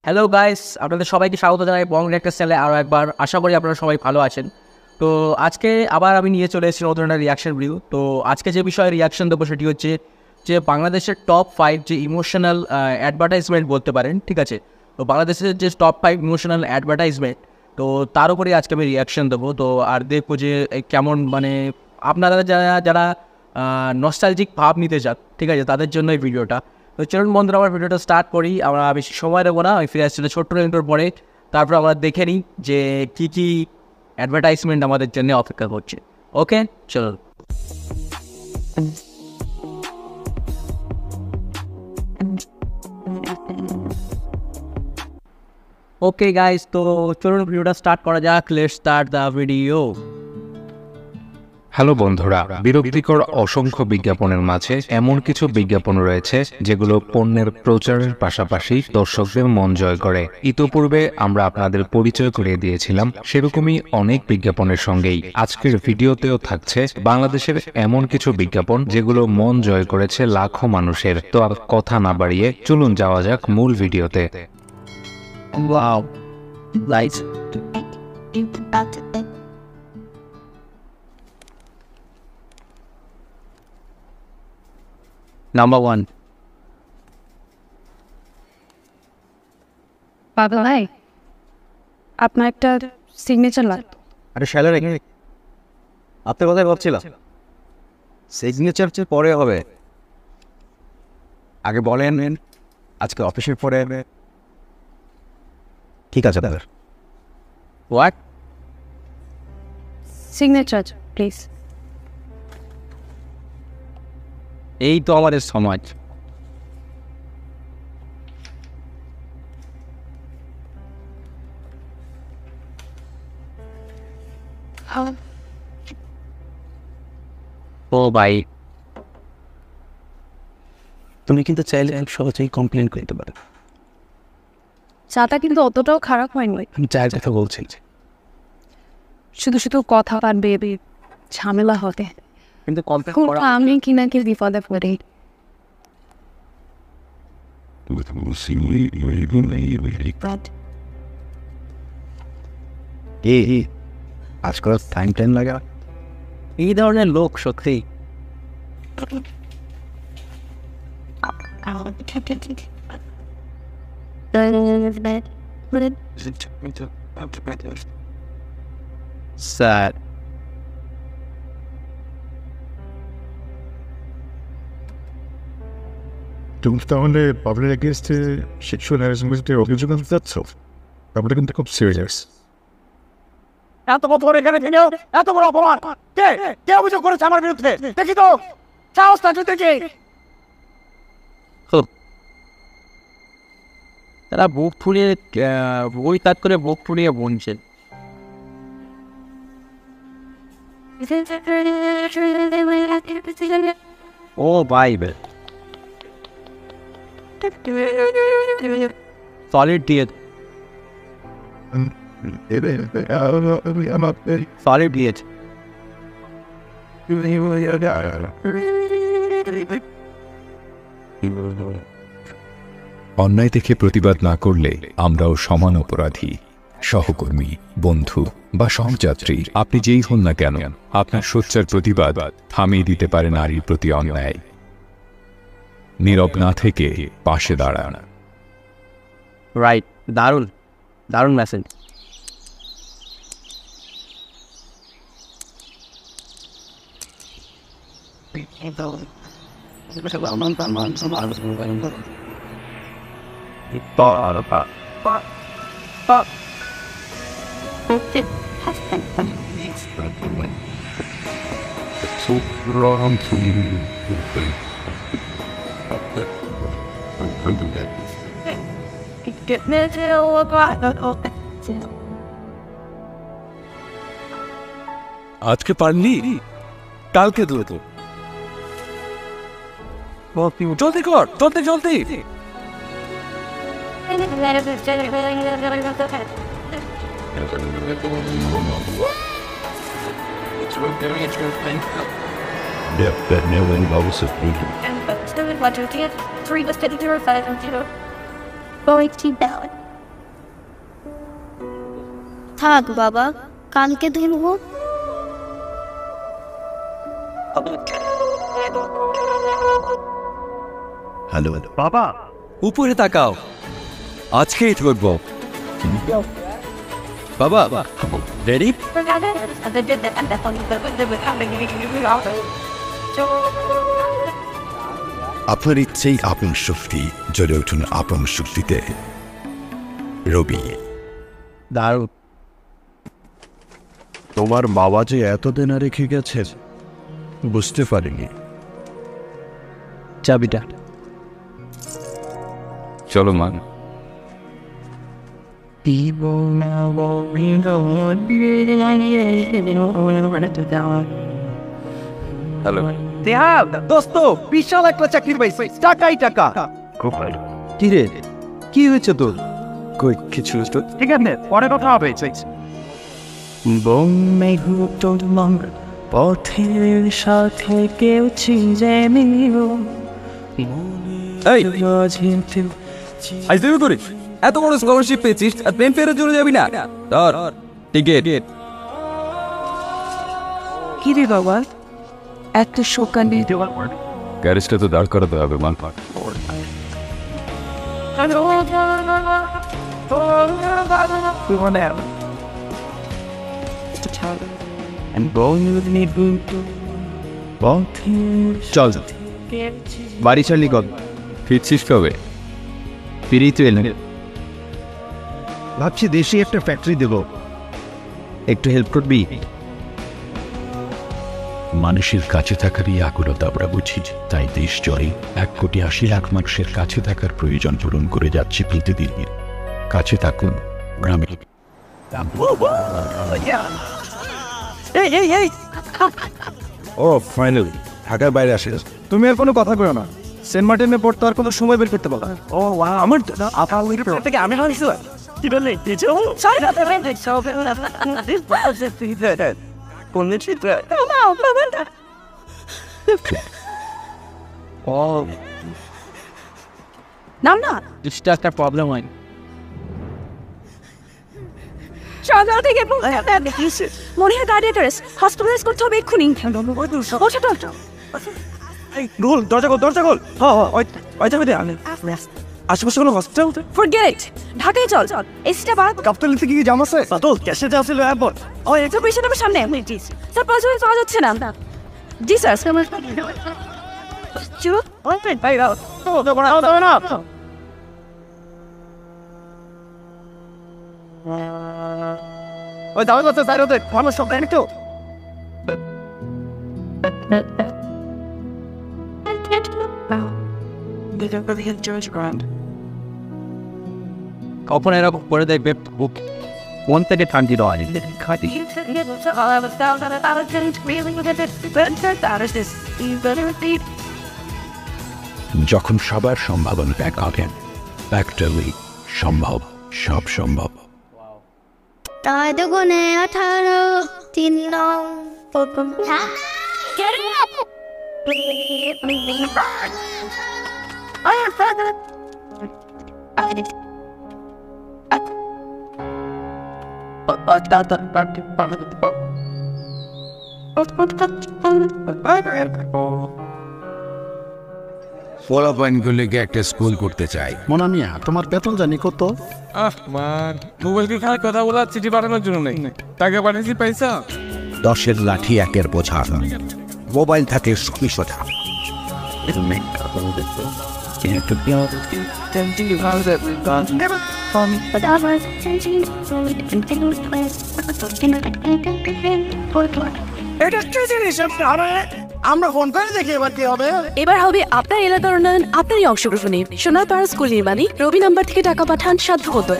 Hello guys, আপনাদের সবাইকে স্বাগত জানাই বং রিঅ্যাক্টর চ্যানেলে আরও একবার। আশা করি আপনারা সবাই ভালো আছেন। তো আজকে আবার আমি নিয়ে চলে এসেছি নতুন একটা রিয়াকশন ভিডিও। তো আজকে যে বিষয়ে রিয়াকশন দেবো সেটি হচ্ছে যে বাংলাদেশের টপ 5 যে ইমোশনাল অ্যাডভার্টাইজমেন্ট বলতে পারেন, ঠিক আছে। তো বাংলাদেশের যে টপ 5 ইমোশনাল অ্যাডভার্টাইজমেন্ট, তো তার উপরেই আজকে আমি রিয়াকশন দেবো। তো আর দেখবো যে কেমন মানে আপনারা যারা যারা নস্টালজিক ভাব নিতে চান, ঠিক আছে, তাদের জন্য এই ভিডিওটা। তো চলুন বন্ধুরা, আমার ভিডিওটা স্টার্ট করি। আমরা বেশি সময় দেবো না, আমি ফিরে আসছি ছোট্ট ইন্টোর পরে। তারপর আমরা দেখে নিই যে কী কী অ্যাডভার্টাইজমেন্ট আমাদের জন্য অপেক্ষা করছে। ওকে, চলুন। ওকে গাইস, তো চলুন ভিডিওটা স্টার্ট করা যাক। Let's start the video. Hello বন্ধুরা, বিরক্তিকর অসংখ্য বিজ্ঞাপনের মাঝে এমন কিছু বিজ্ঞাপন রয়েছে যেগুলো পণ্যের প্রচারের পাশাপাশি দর্শকদের মন জয় করে। ইতোপূর্বে আমরা আপনাদের পরিচয় করিয়ে দিয়েছিলাম সেরকমই অনেক বিজ্ঞাপনের সঙ্গেই আজকের ভিডিওতেও থাকছে বাংলাদেশের এমন কিছু বিজ্ঞাপন যেগুলো মন জয় করেছে লাখো মানুষের। তো আর কথা না বাড়িয়ে চলুন যাওয়া যাক মূল ভিডিওতে। Wow, lights. নাম্বার 1। বাবা ভাই, আপনার একটা সিগনেচার লাগতো। আরে শ্যালের এখানে আপনার কথাই ভাবছিলাম। সিগনেচার পরে হবে, আগে বলেন। আজকে অফিসের পরে ঠিক আছে দাদা। হোয়াট? Signature please. এই তো আমাদের সমাজ। ও ভাই, তুমি কিন্তু চাইলে সহজেই কমপ্লেন করতে পারো। চাটা কিন্তু অতটাও খারাপ হয়নি। আমি চায়ের কথা বলছি। শুধু শুধু কথা পারবে, ঝামেলা হবে। কিন্তু কমপ্লেন করা আমি কিনাকে বিপদে পড়ি। আজকাল টাইম লাগা এই ধরনের লোক সত্যি। স্যার, তুমি তাহলে পাবলিক এগেনস্টে সেক্সুয়াল হ্যারাসমেন্টের অভিযোগ আনতে চাচ্ছ? ব্যাপারটা কিন্তু খুব সিরিয়াস। এত বছর এখানে থেকেও এত বড় অপমান কে কে অভিযোগ করেছে আমার বিরুদ্ধে? দেখি তো সাহসটা দেখি। তারা বুক ফুলিয়ে বই তাৎ করে বুক ফুলিয়ে বলছেন। ও বাইবেল, সলিড দিয়ে সলিড দিয়েছে। অন্যায় দেখে প্রতিবাদ না করলে আমরাও সমান অপরাধী। সহকর্মী, বন্ধু বা সহযাত্রী, আপনি যেই হন না কেন, আপনার সোচ্চার প্রতিবাদ থামিয়ে দিতে পারে নারীর প্রতি অন্যায়। নীরব না থেকে পাশে দাঁড়ান। রাইট, দারুণ দারুণ মেসেজ। আজকে পারলি, কালকে দেবো তো। জলদি কর, জলদি জলদি। That never involves a And but still in budget to get 3 listed 0 5 and 0. Going to down. থাক বাবা, কালকে ধরবো। হ্যালো বাবা উপরে তাকাও, আজকেই ধরবো। বাবা রেডি? আপনার ইচ্ছেই আপন শক্তি, জ্বলে উঠুন আপন শক্তিতে। রবি। দারুণ। তোমার বাবা যে এতদিন রেখে গেছেন বুঝতে পারিনি। চাবিটা। চলো মা। হ্যালো। দোস্ত বিশাল একটা চাকরি পাইছি, টাকাই টাকা। কি রে, কি হয়েছে তোর? কই কিছু ঠিক আছে, পরে কথা হবে। পথের সাথে কেউ ছিঁড়ে নিল। এই আজ দেবে করে এত বড় স্কলারশিপ পেয়েছিস আর প্লেন ফেরত চলে যাবি না? ধর টিকিট। কি রে বাবা, এত সকালে? গ্যারেজটা তো দাঁড় করাতে হবে মান। চল বাড়ি চালি কত? ফিরছিস কবে? ফিরেই তো এলেন। ভাবছি দেশে একটা ফ্যাক্টরি দেব, একটু হেল্প করবি? মানুষের কাছে থাকারই আকুলতা আমরা বুঝি, তাই দেশ জয়ে 1,80,00,000 মানুষের কাছে থাকার প্রয়োজন পূরণ করে যাচ্ছে প্রতিদিন। কাছে থাকুন গ্রামে। ও ফাইনালি ঢাকার বাইরে আসে। তুমি আর কোনো কথা কইও না, সেন্ট মার্টিনে পড়তে আর কোনো সময় বের করতে পারো। ও ওয়াও, আমার থেকে আমি হারিয়েছি। কি বললে? নাম না জিনিসটা একটা প্রবলেম হয়। সকাল থেকে মনে হয় গাড়ি অ্যাড্রেস হসপিটালাইজ করতে হবে এক্ষুনি। গোল, দরজা গোল, দরজা গোল। ওই যাবে দে। আশেপাশে কোনো হসপিটাল? ফরগেট ইট, ঢাকায় চল। এসিটা বাড়া। কাপ্তান থেকে কি জাম আছে? বাদল ক্যাশে যা ছিল এয়ারপোর্ট। ও একটা পেশেন্ট আমার সামনে। স্যার পজিটিভ পাওয়া যাচ্ছে না। জি স্যার। চুপ। ভাই দাও তো বড় হবে না। ওই দাও তো স্যার, ওদের আমার সব একটু কখন এরকম করে দেখবে বুক মন থেকে ঠান্ডি নয়। যখন সবার সম্ভাবনা ব্যাক আঁকেন, ফ্যাক্টরি সম্ভব, সব সম্ভব। তাই দুগুণে 18, 3 নং প্রথম। ফলাফলগুলিকে একটা স্কুল করতে চাই। মনামিয়া, তোমার বেতন জানি কত? মান মোবাইলকে খালি কথা বলা, চিঠি পাঠানোর জন্য নেই, টাকা পাঠিয়েছি পয়সা। 10-এর লাঠি 1-এর বোঝা, মোবাইল থাকে সবই সোজা। আমরা ফোন করে দেখি এবার কি হবে। এবার হবে আপনার এলাকার উন্নয়ন, আপনারই অংশগ্রহণে। সোনারপাড়া স্কুল নির্মাণে রবি নাম্বার থেকে টাকা পাঠান সাধ্যমতো।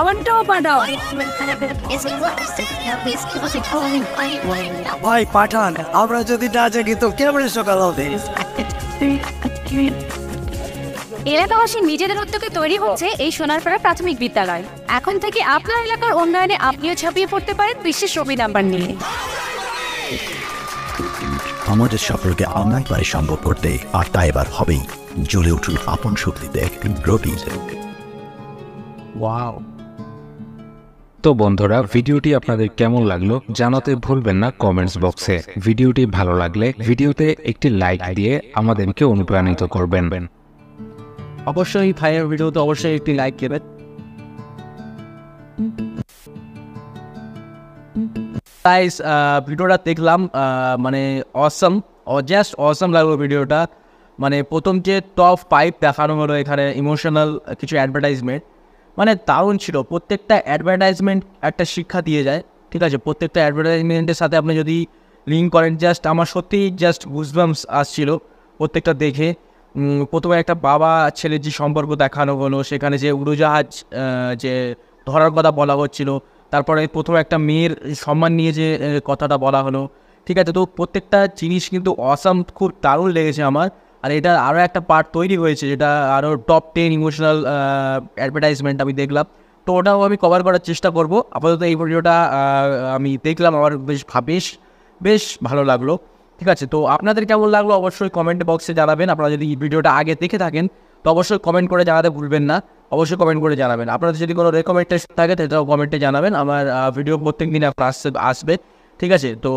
আমারটাও পাঠাও। ভাই পাঠান, আমরা যদি না জাগি তো কেমন সকাল হবে? এলাকাবাসী নিজেদের উদ্যোগে তৈরি হচ্ছে এই সোনারপাড়া প্রাথমিক বিদ্যালয়। এখন থেকে আপনার এলাকার উন্নয়নে আপনিও ঝাঁপিয়ে পড়তে পারেন বিশেষ রবি নাম্বার নিয়ে। আমাদের সফরকে আমরা এবারে সম্ভব করতে, আর তা এবার হবেই। জ্বলে উঠুন আপন শক্তিতে রবি। ওয়াও। তো বন্ধুরা, ভিডিওটি আপনাদের কেমন লাগলো জানাতে ভুলবেন না কমেন্টস বক্সে। ভিডিওটি ভালো লাগলে ভিডিওতে একটি লাইক দিয়ে আমাদেরকে অনুপ্রাণিত করবেন। অবশ্যই ভাইয়ের ভিডিওতে অবশ্যই একটি লাইক দেবেন। গাইস, ভিডিওটা দেখলাম, মানে অসম, জাস্ট অসম লাগলো ভিডিওটা। মানে প্রথম যে টপ 5 দেখানো হলো এখানে ইমোশনাল কিছু অ্যাডভার্টাইজমেন্ট, মানে দারুণ ছিল। প্রত্যেকটা অ্যাডভার্টাইজমেন্ট একটা শিক্ষা দিয়ে যায়, ঠিক আছে? প্রত্যেকটা অ্যাডভার্টাইজমেন্টের সাথে আপনি যদি লিঙ্ক করেন, জাস্ট আমার সত্যিই জাস্ট গুজবাম্পস আসছিল প্রত্যেকটা দেখে। প্রথমে একটা বাবা ছেলের যে সম্পর্ক দেখানো হলো, সেখানে যে উড়োজাহাজ যে ধরার কথা বলা হচ্ছিল, তারপরে প্রথমে একটা মেয়ের সম্মান নিয়ে যে কথাটা বলা হলো, ঠিক আছে? তো প্রত্যেকটা জিনিস কিন্তু অসাম, খুব দারুণ লেগেছে আমার। আর এটার আরও একটা পার্ট তৈরি হয়েছে, যেটা আরও টপ 10 ইমোশনাল অ্যাডভার্টাইজমেন্ট আমি দেখলাম। তো ওটাও আমি কভার করার চেষ্টা করব। আপাতত এই ভিডিওটা আমি দেখলাম, আমার বেশ ভালো লাগলো, ঠিক আছে? তো আপনাদের কেমন লাগলো অবশ্যই কমেন্ট বক্সে জানাবেন। আপনারা যদি এই ভিডিওটা আগে দেখে থাকেন তো অবশ্যই কমেন্ট করে জানাতে ভুলবেন না, অবশ্যই কমেন্ট করে জানাবেন। আপনাদের যদি কোনো রেকমেন্ডেশন থাকে সেটাও কমেন্টে জানাবেন। আমার ভিডিও প্রত্যেক দিন আসবে, ঠিক আছে? তো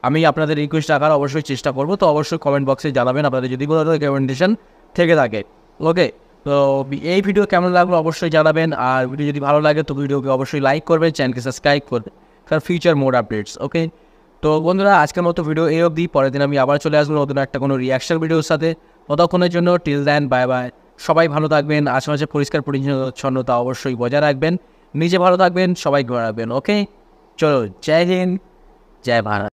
আমি আপনাদের রিকোয়েস্ট রাখার অবশ্যই চেষ্টা করব। তো অবশ্যই কমেন্ট বক্সে জানাবেন আপনাদের যদি কোনো রেকমেন্ডেশন থেকে থাকে। ওকে, তো এই ভিডিও কেমন লাগলো অবশ্যই জানাবেন। আর ভিডিও যদি ভালো লাগে তো ভিডিওকে অবশ্যই লাইক করবেন, চ্যানেলকে সাবস্ক্রাইব করবেন ফর ফিউচার মোর আপডেটস। ওকে, তো বন্ধুরা আজকের মতো ভিডিও এই অবধি। পরের দিন আমি আবার চলে আসবো নতুন একটা কোনো রিয়াকশন ভিডিওর সাথে। ততক্ষণের জন্য টিল দেন, বাই বাই। সবাই ভালো থাকবেন, আশেপাশে পরিষ্কার পরিচ্ছন্নতা অবশ্যই বজায় রাখবেন, নিজে ভালো থাকবেন, সবাই ঘুরে রাখবেন। ওকে, চলো, জয় হিন্দ, জয় ভারত।